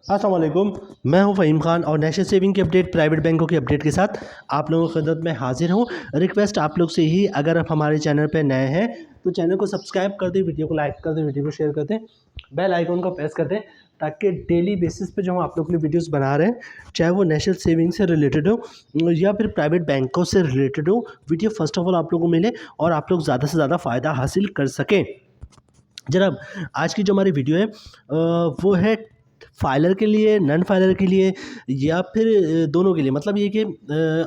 अस्सलाम वालेकुम। मैं हूं फ़हीम खान और नेशनल सेविंग की अपडेट, प्राइवेट बैंकों की अपडेट के साथ आप लोगों की खिदमत में हाजिर हूं। रिक्वेस्ट आप लोग से ही, अगर आप हमारे चैनल पर नए हैं तो चैनल को सब्सक्राइब कर दें, वीडियो को लाइक कर दें, वीडियो को शेयर कर दें, बेल आइकन को प्रेस कर दें, ताकि डेली बेसिस पे जो हम आप लोग के लिए वीडियोस बना रहे हैं, चाहे वो नेशनल सेविंग से रिलेटेड हो या फिर प्राइवेट बैंकों से रिलेटेड हो, वीडियो फर्स्ट ऑफ ऑल आप लोगों को मिले और आप लोग ज़्यादा से ज़्यादा फ़ायदा हासिल कर सकें। जनाब, आज की जो हमारी वीडियो है वो है फाइलर के लिए, नॉन फाइलर के लिए या फिर दोनों के लिए। मतलब ये कि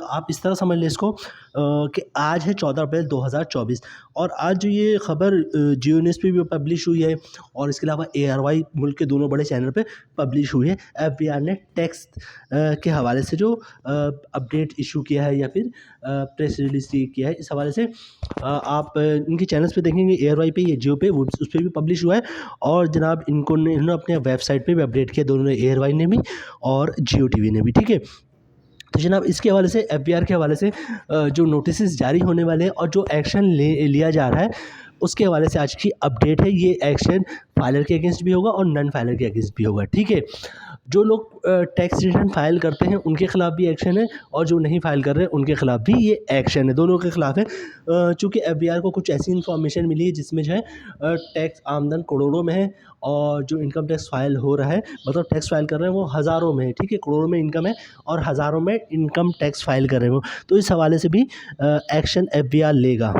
आप इस तरह समझ लें इसको कि आज है 14 अप्रैल 2024 और आज जो ये खबर जियो न्यूज़ पे भी पब्लिश हुई है और इसके अलावा ARY मुल्क के दोनों बड़े चैनल पे पब्लिश हुई है। FBR ने टैक्स के हवाले से जो अपडेट इशू किया है या फिर प्रेस रिलीज किया है, इस हवाले से आप इनके चैनल्स पे देखेंगे, ARY पे या जियो पे, वो उस पर भी पब्लिश हुआ है। और जनाब इन्होंने अपने वेबसाइट पे भी अपडेट किया, दोनों ने, ARY ने भी और जियो TV ने भी। ठीक है, तो जनाब इसके हवाले से, FBR के हवाले से जो नोटिस जारी होने वाले हैं और जो एक्शन लिया जा रहा है, उसके हवाले से आज की अपडेट है। ये एक्शन फाइलर के अगेंस्ट भी होगा और नॉन फाइलर के अगेंस्ट भी होगा। ठीक है, जो लोग टैक्स रिटर्न फाइल करते हैं उनके खिलाफ भी एक्शन है और जो नहीं फाइल कर रहे हैं उनके खिलाफ भी ये एक्शन है, दोनों के खिलाफ है। चूँकि FBR को कुछ ऐसी इन्फॉर्मेशन मिली है जिसमें जो है टैक्स आमदन करोड़ों में है और जो इनकम टैक्स फाइल हो रहा है, मतलब टैक्स फाइल कर रहे हैं, वो हज़ारों में है। ठीक है, करोड़ों में इनकम है और हज़ारों में इनकम टैक्स फाइल कर रहे हैं वो, तो इस हवाले से भी एक्शन FBR लेगा।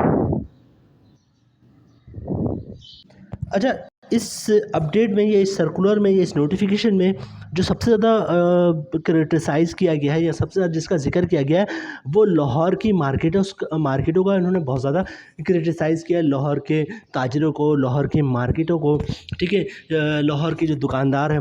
अच्छा, इस अपडेट में, या इस सर्कुलर में, या इस नोटिफिकेशन में जो सबसे ज़्यादा क्रिटिसाइज़ किया गया है या सबसे ज़्यादा जिसका जिक्र किया गया है, वो लाहौर की मार्केट है। उस मार्केटों का इन्होंने बहुत ज़्यादा क्रिटिसाइज़ किया है, लाहौर के ताजरों को, लाहौर की मार्केटों को। ठीक है, लाहौर के जो दुकानदार हैं,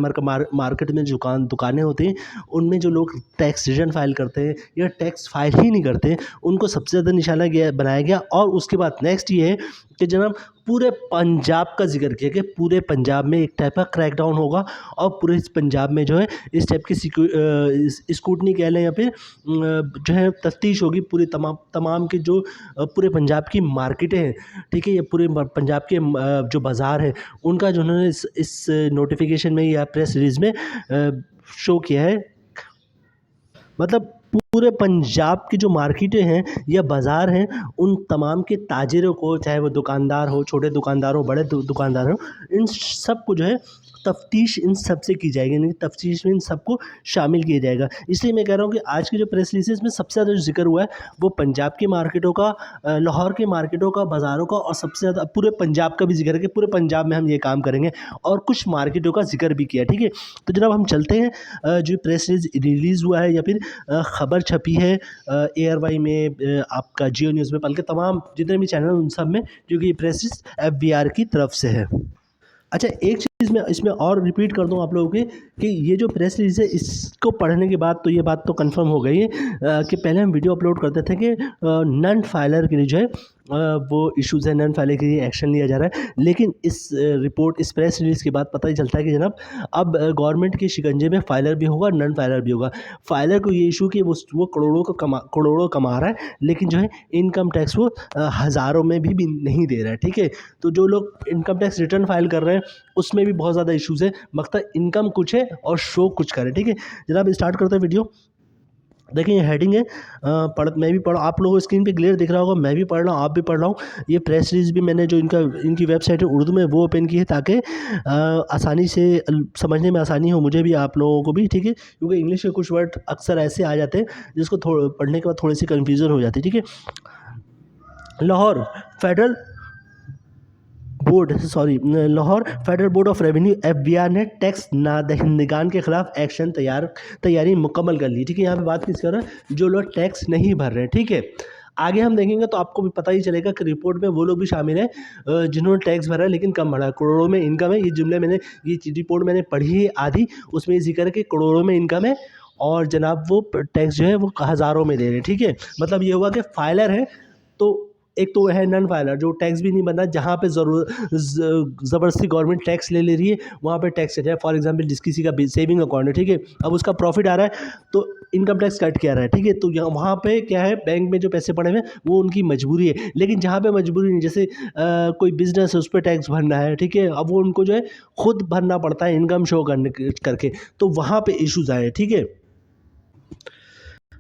मार्केट में जो दुकानें होती हैं, उनमें जो लोग टैक्स रिटर्न फाइल करते हैं या टैक्स फाइल ही नहीं करते, उनको सबसे ज़्यादा निशाना बनाया गया। और उसके बाद नेक्स्ट ये है कि जनाब पूरे पंजाब का जिक्र किया कि पूरे पंजाब में एक टाइप का क्रैकडाउन होगा और पूरे इस पंजाब में जो है इस टाइप की स्क्रूटनी कह लें या फिर जो है तफ्तीश होगी पूरी तमाम के जो पूरे पंजाब की मार्केटें हैं। ठीक है, ये पूरे पंजाब के जो बाज़ार हैं उनका जो उन्होंने इस नोटिफिकेशन में या प्रेस रिलीज में शो किया है। मतलब पूरे पंजाब की जो मार्केटें हैं या बाज़ार हैं, उन तमाम के ताजिरों को, चाहे वो दुकानदार हो, छोटे दुकानदार हो, बड़े दुकानदार हो, इन सब को जो है तफ्तीश इन सब से की जाएगी, यानी तफ्तीश में इन सबको शामिल किया जाएगा। इसलिए मैं कह रहा हूँ कि आज की जो प्रेस रिलीज़ में सबसे ज़्यादा जो जिक्र हुआ है वो पंजाब की मार्केटों का, लाहौर की मार्केटों का, बाज़ारों का, और सबसे ज़्यादा पूरे पंजाब का भी जिक्र है कि पूरे पंजाब में हम ये काम करेंगे, और कुछ मार्केटों का जिक्र भी किया। ठीक है, तो जनाब हम चलते हैं, जो प्रेस रिलीज़ हुआ है या फिर खबर छपी है ARY में, आपका जियो न्यूज़ में, बल्कि तमाम जितने भी चैनल उन सब में, क्योंकि ये प्रेस FBR की तरफ से है। अच्छा, एक चीज़ मैं इसमें और रिपीट कर दूं आप लोगों के कि ये जो प्रेस रिलीज़ है, इसको पढ़ने के बाद तो ये बात तो कंफर्म हो गई है कि पहले हम वीडियो अपलोड करते थे कि नॉन फाइलर के लिए जो है वो इश्यूज़ है, नॉन फाइलर के लिए एक्शन लिया जा रहा है। लेकिन इस रिपोर्ट, इस प्रेस रिलीज़ के बाद पता ही चलता है कि जनाब अब गवर्नमेंट के शिकंजे में फाइलर भी होगा, नॉन फाइलर भी होगा। फाइलर को ये इशू कि वो करोड़ों कमा रहा है, लेकिन जो है इनकम टैक्स वो हज़ारों में भी नहीं दे रहा है। ठीक है, तो जो लोग इनकम टैक्स रिटर्न फाइल कर रहे हैं उसमें भी बहुत ज़्यादा इश्यूज़ है, मतलब इनकम कुछ है और शो कुछ करे। ठीक है, जनाब स्टार्ट करते हैं वीडियो। देखिए ये हेडिंग है, मैं भी पढ़, आप लोगों को स्क्रीन पे क्लियर दिख रहा होगा, मैं भी पढ़ रहा हूँ, आप भी पढ़ रहा हूँ। ये प्रेस रिलीज़ भी मैंने जो इनकी वेबसाइट है उर्दू में, वो ओपन की है ताकि आसानी से समझने में आसानी हो, मुझे भी, आप लोगों को भी। ठीक है, क्योंकि इंग्लिश के कुछ वर्ड अक्सर ऐसे आ जाते हैं जिसको पढ़ने के बाद थोड़ी सी कन्फ्यूज़न हो जाती है। ठीक है, Lahore federal board of revenue FBR ने टैक्स नादहिंदगान के खिलाफ एक्शन तैयारी मुकम्मल कर ली। ठीक है, यहाँ पे बात किस कर रहा है, जो लोग टैक्स नहीं भर रहे हैं। ठीक है, आगे हम देखेंगे तो आपको भी पता ही चलेगा कि रिपोर्ट में वो लोग भी शामिल हैं जिन्होंने टैक्स भरा है लेकिन कम भरा है, करोड़ों में इनकम है। ये रिपोर्ट मैंने पढ़ी है आधी, उसमें ये जिक्र है कि करोड़ों में इनकम है और जनाब वो टैक्स जो है वो हज़ारों में दे रहे हैं। ठीक है, मतलब ये हुआ कि फाइलर है तो एक तो है नॉन फाइलर जो टैक्स भी नहीं बन रहा, जहाँ पे ज़बरदस्ती गवर्नमेंट टैक्स ले रही है वहाँ पे टैक्स कट है। फॉर एग्जांपल जिस किसी का सेविंग अकाउंट है, ठीक है, अब उसका प्रॉफिट आ रहा है तो इनकम टैक्स कट किया रहा है, ठीक है, तो यहाँ वहाँ पे क्या है, बैंक में जो पैसे पड़े हुए हैं वो उनकी मजबूरी है। लेकिन जहाँ पे मजबूरी नहीं, जैसे कोई बिजनेस है उस पर टैक्स भरना है, ठीक है, अब वो उनको जो है खुद भरना पड़ता है इनकम शो करके, तो वहाँ पे इश्यूज आए, ठीक है।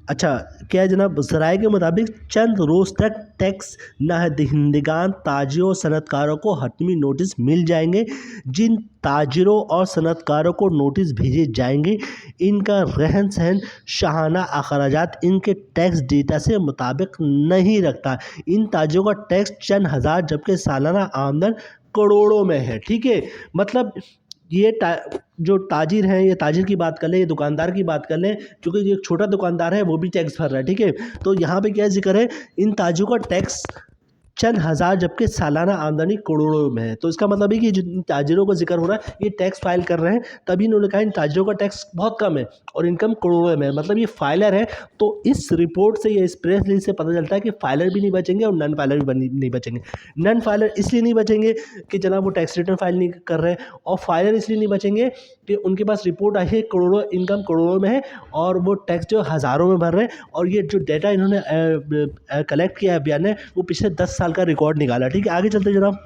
अच्छा, क्या है जनाब, ज़राए के मुताबिक चंद रोज़ तक टैक्स नादहिंदगान ताजिरों और सनतकारों को हतमी नोटिस मिल जाएंगे। जिन ताजिरों और सनतकारों को नोटिस भेजे जाएंगे इनका रहन सहन शाहाना अखराजात इनके टैक्स डेटा से मुताबिक नहीं रखता। इन ताजिरों का टैक्स चंद हज़ार जबकि सालाना आमदन करोड़ों में है, ठीक है। मतलब ये जो ताजिर हैं, ये ताजिर की बात कर लें, ये दुकानदार की बात कर लें, क्योंकि जो एक छोटा दुकानदार है वो भी टैक्स भर रहा है, ठीक है। तो यहाँ पे क्या जिक्र है, इन ताजिरों का टैक्स चंद हज़ार जबकि सालाना आमदनी करोड़ों में है। तो इसका मतलब है कि जिन ताजिरों का जिक्र हो रहा है ये टैक्स फाइल कर रहे हैं, तभी इन्होंने कहा इन ताजिरों का टैक्स बहुत कम है और इनकम करोड़ों में है, मतलब ये फाइलर है। तो इस रिपोर्ट से या इस प्रेस रिलीज से पता चलता है कि फाइलर भी नहीं बचेंगे और नॉन फाइलर भी नहीं बचेंगे। नॉन फाइलर इसलिए नहीं बचेंगे कि जनाब वो टैक्स रिटर्न फाइल नहीं कर रहे, और फाइलर इसलिए नहीं बचेंगे कि उनके पास रिपोर्ट आई है करोड़ों, इनकम करोड़ों में है और वो टैक्स जो हज़ारों में भर रहे हैं। और ये जो डेटा इन्होंने कलेक्ट किया है बयान ने, वो पिछले 10 साल का रिकॉर्ड निकाला, ठीक है। आगे चलते जनाब।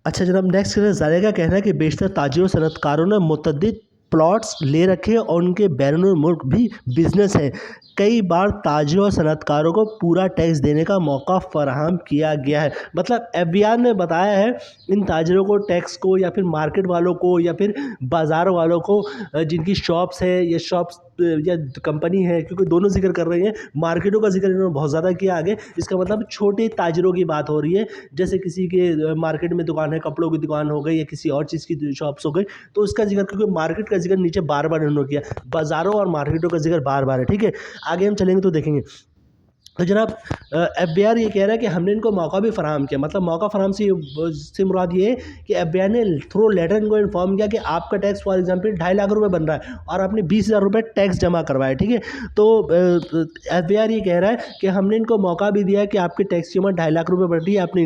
अच्छा जनाब, नेक्स्ट ज़राए का कहना है कि बेशतर ताजिरों सनतकारों ने मुतअद्दिद प्लॉट्स ले रखे हैं और उनके बैरून मुल्क भी बिजनेस है। कई बार ताजिरों और सनतकारों को पूरा टैक्स देने का मौका फराहम किया गया है। मतलब एफबीआर ने बताया है इन ताजिरों को टैक्स को, या फिर मार्केट वालों को, या फिर बाज़ार वालों को, जिनकी शॉप्स है या शॉप्स या कंपनी है, क्योंकि दोनों जिक्र कर रहे हैं, मार्केटों का जिक्र इन्होंने बहुत ज़्यादा किया आगे। इसका मतलब छोटे ताजिरों की बात हो रही है, जैसे किसी के मार्केट में दुकान है, कपड़ों की दुकान हो गई या किसी और चीज़ की शॉप्स हो गई, तो उसका जिक्र, क्योंकि मार्केट का जिक्र नीचे बार बार इन्होंने किया, बाज़ारों और मार्केटों का जिक्र बार बार है, ठीक है। आगे हम चलेंगे तो देखेंगे। तो जनाब एफबीआर ये कह रहा है कि हमने इनको मौका भी फराहम किया। मतलब मौका फराहम से मुराद ये है कि एफबीआर ने थ्रू लेटर इनको इन्फॉर्म किया कि आपका टैक्स फॉर एग्जांपल 2.5 लाख रुपए बन रहा है और आपने 20,000 रुपये टैक्स जमा करवाया, ठीक है। तो एफबीआर ये कह रहा है कि हमने इनको मौका भी दिया है कि आपके टैक्स की अमाउंट 2.5 लाख रुपये बढ़ रही है, आपने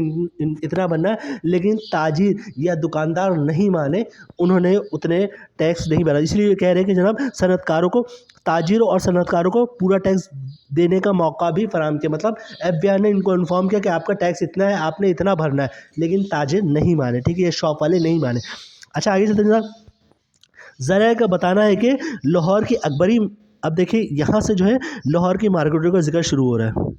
इतना बनना है, लेकिन ताजिर या दुकानदार नहीं माने, उन्होंने उतने टैक्स नहीं भरा। इसलिए कह रहे हैं कि जनाब सनतकारों को, ताजिरों और सनतकारों को पूरा टैक्स देने का मौका भी फराहम किया। मतलब एफबीआर ने इनको इन्फॉर्म किया कि आपका टैक्स इतना है, आपने इतना भरना है, लेकिन ताजिर नहीं माने, ठीक है, ये शॉप वाले नहीं माने। अच्छा आगे चलते जनाब, ज़राए का बताना है कि लाहौर की अकबरी, अब देखिए यहाँ से जो है लाहौर की मार्केटों का जिक्र शुरू हो रहा है।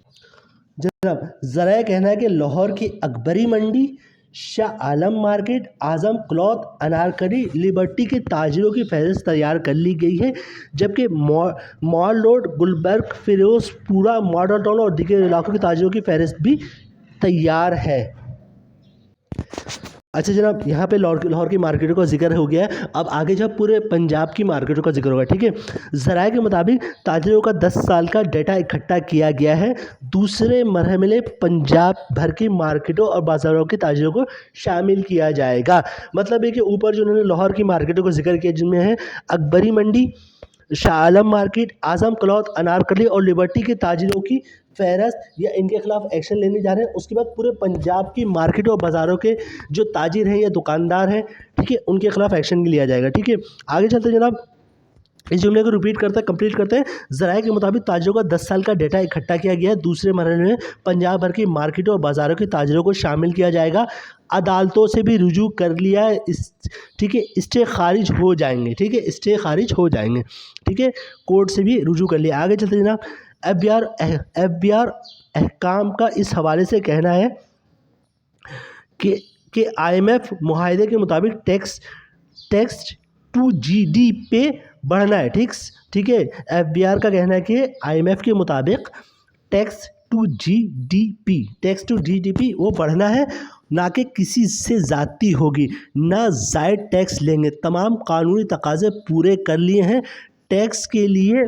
जनाब ज़राए कहना है कि लाहौर की अकबरी मंडी, शाह आलम मार्केट, आज़म क्लॉथ, अनारकली, लिबर्टी के ताजिरों की फहरिस्त तैयार कर ली गई है, जबकि mall road, Gulberg, Ferozpura, model town और दीगर इलाकों के ताजिरों की फहरिस्त भी तैयार है। अच्छा जनाब, यहाँ पे लाहौर की मार्केटों का जिक्र हो गया है। अब आगे जब पूरे पंजाब की मार्केटों का जिक्र होगा, ठीक है। ज़राए के मुताबिक ताजिरों का 10 साल का डेटा इकट्ठा किया गया है। दूसरे मरहले पंजाब भर की मार्केटों और बाज़ारों के ताजिरों को शामिल किया जाएगा। मतलब है कि ऊपर जो उन्होंने लाहौर की मार्केटों का जिक्र किया, जिनमें है अकबरी मंडी, शाह आलम मार्केट, आज़म क्लॉथ, अनारकली और लिबर्टी के ताजिरों की फहरस्त या इनके खिलाफ एक्शन लेने जा रहे हैं। उसके बाद पूरे पंजाब की मार्केटों और बाज़ारों के जो ताजिर हैं या दुकानदार हैं, ठीक है, उनके खिलाफ एक्शन लिया जाएगा, ठीक है। आगे चलते हैं जनाब, इस जुमले को रिपीट करते हैं, कंप्लीट करते हैं। ज़राए के मुताबिक ताजिरों का 10 साल का डेटा इकट्ठा किया गया है। दूसरे मरहले में पंजाब भर की मार्केटों और बाज़ारों के ताजिरों को शामिल किया जाएगा। अदालतों से भी रुजू कर लिया है, ठीक है, स्टे खारिज हो जाएंगे, ठीक है, स्टे खारिज हो जाएंगे, ठीक है, कोर्ट से भी रुजू कर लिया। आगे चलते जनाब, एफबीआर अहकाम का इस हवाले से कहना है कि IMF मुआहदे के मुताबिक टैक्स टू GDP पे बढ़ना है, ठीक है। एफबीआर का कहना है कि IMF के मुताबिक टैक्स टू GDP वो बढ़ना है, ना कि किसी से ज़्यादती होगी, ना ज़ायद टैक्स लेंगे। तमाम कानूनी तकाज़े पूरे कर लिए हैं, टैक्स के लिए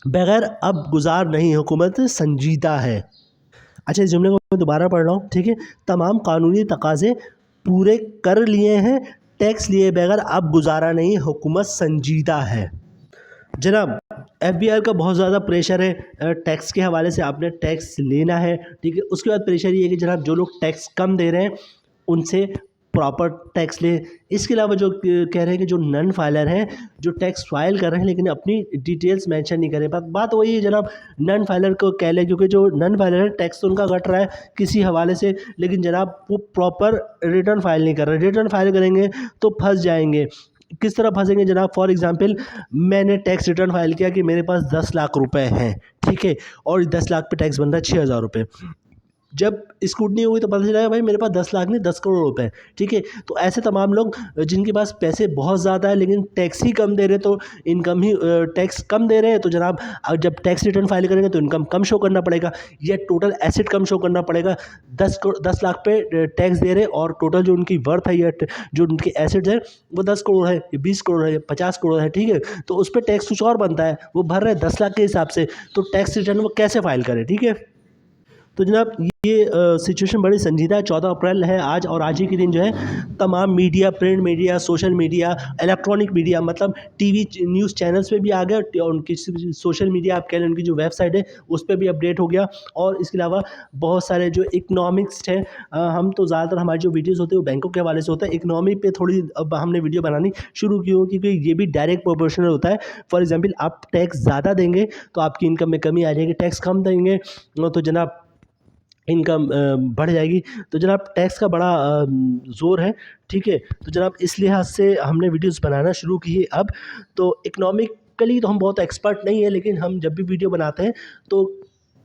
बगैर अब गुजार नहीं, हुकूमत संजीदा है। अच्छा, इस जुमले को मैं दोबारा पढ़ रहा हूँ, ठीक है। तमाम कानूनी तकाज़े पूरे कर लिए हैं, टैक्स लिए बगैर अब गुजारा नहीं, हुकूमत संजीदा है। जनाब, एफबीआर का बहुत ज़्यादा प्रेशर है टैक्स के हवाले से, आपने टैक्स लेना है, ठीक है। उसके बाद प्रेशर ये है कि जनाब जो लोग टैक्स कम दे रहे हैं उनसे प्रॉपर टैक्स लें। इसके अलावा जो कह रहे हैं कि जो नन फाइलर हैं, जो टैक्स फाइल कर रहे हैं लेकिन अपनी डिटेल्स मेंशन नहीं कर रहे, बात वही है जनाब, नन फाइलर को कह लें, क्योंकि जो नन फाइलर है टैक्स तो उनका कट रहा है किसी हवाले से, लेकिन जनाब वो प्रॉपर रिटर्न फाइल नहीं कर रहे। रिटर्न फाइल करेंगे तो फंस जाएंगे। किस तरह फंसेंगे जनाब? फॉर एग्जांपल, मैंने टैक्स रिटर्न फाइल किया कि मेरे पास 10 लाख रुपए हैं, ठीक है, और 10 लाख पे टैक्स बन रहा है 6,000 रुपये। जब स्क्रूटनी हुई तो पता चला भाई मेरे पास 10 लाख नहीं 10 करोड़ रुपए, ठीक है। तो ऐसे तमाम लोग जिनके पास पैसे बहुत ज़्यादा है लेकिन टैक्स ही कम दे रहे, तो इनकम ही टैक्स कम दे रहे हैं, तो जनाब जब टैक्स रिटर्न फाइल करेंगे तो इनकम कम शो करना पड़ेगा, या टोटल एसेट कम शो करना पड़ेगा। 10 लाख पे टैक्स दे रहे और टोटल जो उनकी वर्थ है या जो उनके एसेट्स है वो 10 करोड़ है, 20 करोड़ है, 50 करोड़ है, ठीक है। तो उस पर टैक्स कुछ और बनता है, वो भर रहे 10 लाख के हिसाब से, तो टैक्स रिटर्न वो कैसे फाइल करें, ठीक है। तो जनाब ये सिचुएशन बड़ी संजीदा है। 14 अप्रैल है आज, और आज ही के दिन जो है तमाम media, print media, social media, electronic media, मतलब टीवी न्यूज़ चैनल्स पे भी आ गया, और उनकी सोशल मीडिया आप कह लें, उनकी जो वेबसाइट है उस पर भी अपडेट हो गया। और इसके अलावा बहुत सारे जो इकनॉमिक्स हैं, हम तो ज़्यादातर हमारी जो वीडियोज़ होते हैं वो बैंकों के हवाले से होता है। इकनॉमी पे थोड़ी अब हमने वीडियो बनानी शुरू की हो, क्योंकि ये भी डायरेक्ट प्रोपोर्शनल होता है। फॉर एग्जाम्पल, आप टैक्स ज़्यादा देंगे तो आपकी इनकम में कमी आ जाएगी, टैक्स कम देंगे तो जनाब इनकम बढ़ जाएगी। तो जनाब टैक्स का बड़ा ज़ोर है, ठीक है। तो जनाब इस लिहाज से हमने वीडियोज़ बनाना शुरू की है अब। तो इकोनॉमिकली तो हम बहुत एक्सपर्ट नहीं है, लेकिन हम जब भी वीडियो बनाते हैं तो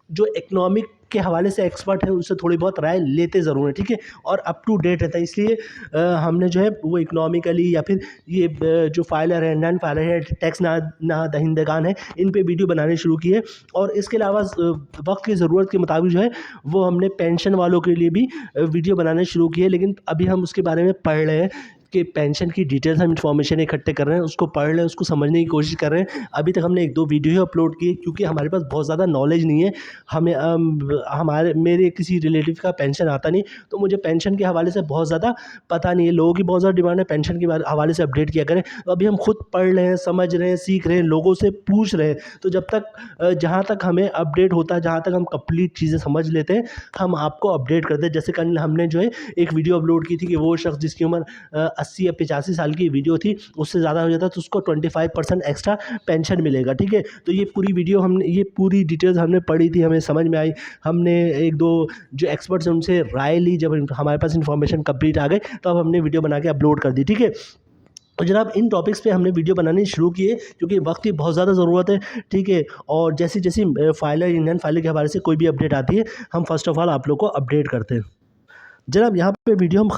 जो इकोनॉमिक के हवाले से एक्सपर्ट है उनसे थोड़ी बहुत राय लेते ज़रूर हैं, ठीक है, और अप टू डेट रहता है। इसलिए हमने जो है वो इकोनॉमिकली या फिर ये जो फाइलर है, नॉन फाइलर है, टैक्स ना दहिंदगान है, इन पे वीडियो बनाने शुरू किए। और इसके अलावा वक्त की ज़रूरत के मुताबिक जो है वो हमने पेंशन वालों के लिए भी वीडियो बनाने शुरू किए, लेकिन अभी हम उसके बारे में पढ़ रहे हैं कि पेंशन की डिटेल्स हम इन्फॉर्मेशन इकट्ठे कर रहे हैं, उसको पढ़ रहे हैं, उसको समझने की कोशिश कर रहे हैं। अभी तक हमने 1-2 वीडियो ही अपलोड किए, क्योंकि हमारे पास बहुत ज़्यादा नॉलेज नहीं है। हमें मेरे किसी रिलेटिव का पेंशन आता नहीं, तो मुझे पेंशन के हवाले से बहुत ज़्यादा पता नहीं है। लोगों की बहुत ज़्यादा डिमांड है पेंशन के हवाले से अपडेट किया करें। तो अभी हम खुद पढ़ रहे हैं, समझ रहे हैं, सीख रहे हैं, लोगों से पूछ रहे हैं। तो जब तक जहाँ तक हमें अपडेट होता है, जहाँ तक हम कंप्लीट चीज़ें समझ लेते हैं, हम आपको अपडेट करते हैं। जैसे कल हमने जो है एक वीडियो अपलोड की थी कि वो शख्स जिसकी उम्र 80 या 85 साल की वीडियो थी, उससे ज़्यादा हो जाता तो उसको 25% एक्स्ट्रा पेंशन मिलेगा, ठीक है। तो ये पूरी वीडियो हमने, ये पूरी डिटेल्स हमने पढ़ी थी, हमें समझ में आई। हमने 1-2 जो एक्सपर्ट्स हैं उनसे राय ली, जब हमारे पास इन्फॉर्मेशन कंप्लीट आ गई तो अब हमने वीडियो बना के अपलोड कर दी, ठीक है। तो जनाब इन टॉपिक्स पे हमने वीडियो बनानी शुरू की है, क्योंकि वक्त की बहुत ज़्यादा ज़रूरत है, ठीक है। और जैसी जैसी फाइलर, इंडियन फाइलर के हवाले से कोई भी अपडेट आती है, हम फर्स्ट ऑफ ऑल आप लोग को अपडेट करते हैं। जनाब यहाँ पे वीडियो हम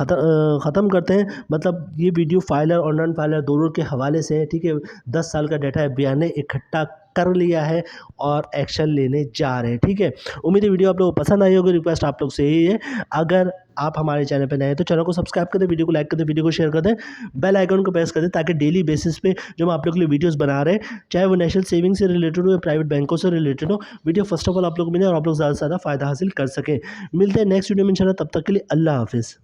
ख़त्म करते हैं। मतलब ये वीडियो फाइलर और नॉन फाइलर दोनों के हवाले से है, ठीक है। 10 साल का डाटा एफबीआई ने इकट्ठा कर लिया है और एक्शन लेने जा रहे हैं, ठीक है। उम्मीद है वीडियो आप लोगों को पसंद आई होगी। रिक्वेस्ट आप लोग से यही है, अगर आप हमारे चैनल पे नए हैं तो चैनल को सब्सक्राइब कर दें, वीडियो को लाइक कर दें, वीडियो को शेयर कर दें, बेल आइकन को प्रेस कर दें, ताकि डेली बेसिस पे जो हम आप लोग के लिए वीडियोस बना रहे हैं, चाहे वो नेशनल सेविंग से रिलेटेड हो या प्राइवेट बैंकों से रिलेटेड हो, वीडियो फर्स्ट ऑफ ऑल आप लोग को मिले और आप लोग ज़्यादा से ज़्यादा फ़ायदा हासिल कर सकें। मिलते हैं नेक्स्ट वीडियो में इंशाल्लाह, तब तक के लिए अल्लाह हाफिज़।